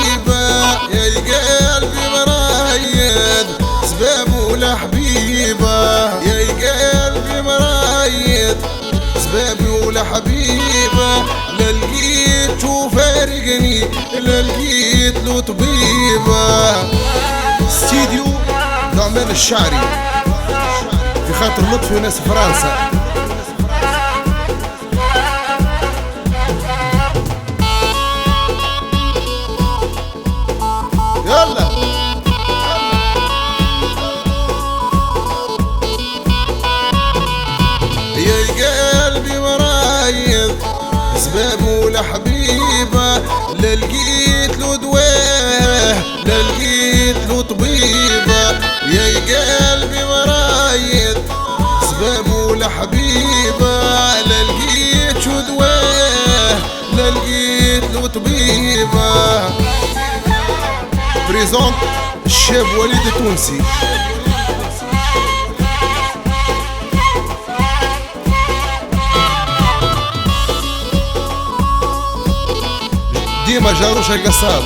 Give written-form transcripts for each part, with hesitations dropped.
حبيبه يا قلبي مرايد سبابه لحبيبه يا قلبي مرايد سبابه لحبيبه لا لقيته فارقني لا لقيت له طبيبه. استديو نعمان الشعري في خاطر لطفي وناس فرنسا. يلا يا قلبي مرايد سبابه لحبيبه لا لقيت له دواه لا لقيت له طبيبه يا قلبي مرايد سبابه لحبيبه لا لقيت له دواه لا لقيت له طبيبه. بريزونت الشاب وليد التونسي. ديما جاروش القصاب.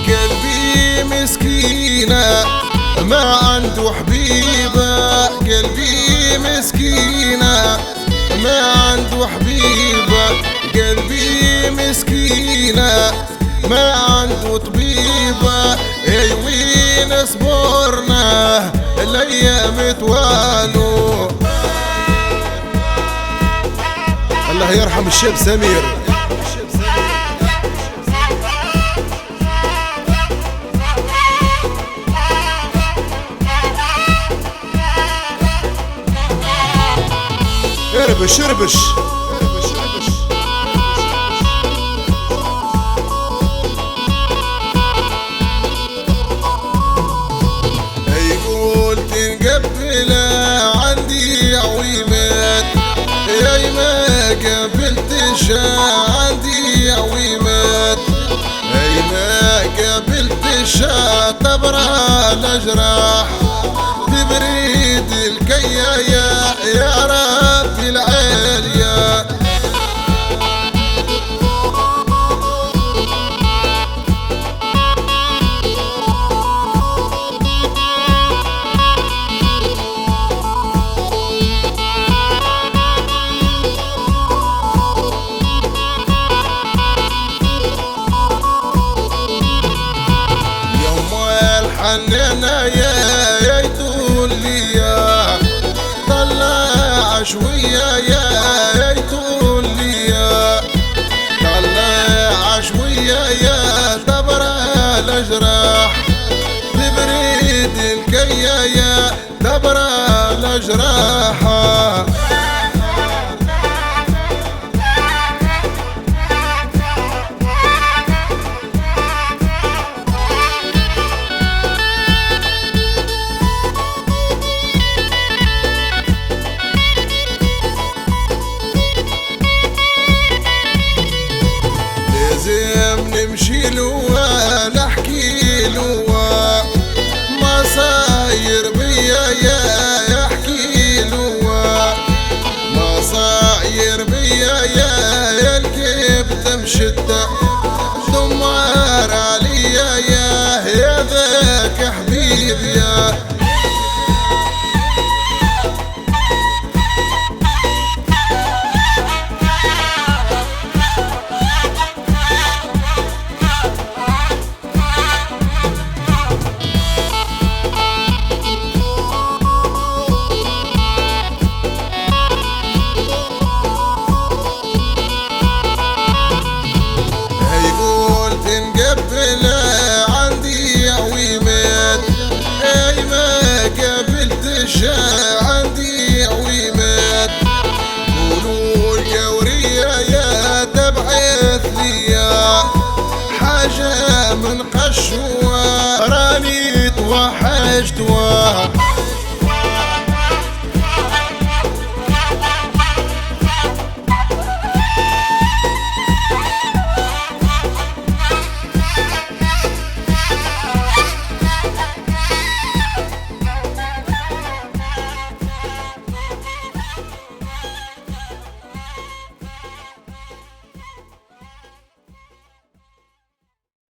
قلبي مسكينة ما عنده حبيبة قلبي مسكينة ما عنده حبيبة قلبي مسكينة ما عنده طبيبة. اي وين صبرنا الايام توالو. الله يرحم الشاب سمير. اربش اربش يقول تنقبل عندي عويمات يا ما قابلتش عندي عويمات يا ما قابلتش تبرى الأجراح تبريد الكيايا يا ربي العالية. حنانا يا يطول ليا طلع شوية يا يطول ليا طلع شوية يا تبرى الأجراح تبريد الكيا يا تبرى الأجراح. نمشي له نحكي له ما صاير بيا يا احكي له ما صاير بيا يا الكبد مشدة دمار عليا يا ذاك حبيبي يا عندي عويمات اي ما قابلتش عندي عويمات قولوا الجورية يا تبعث ليا حاجة من قشوة راني توحشتوا.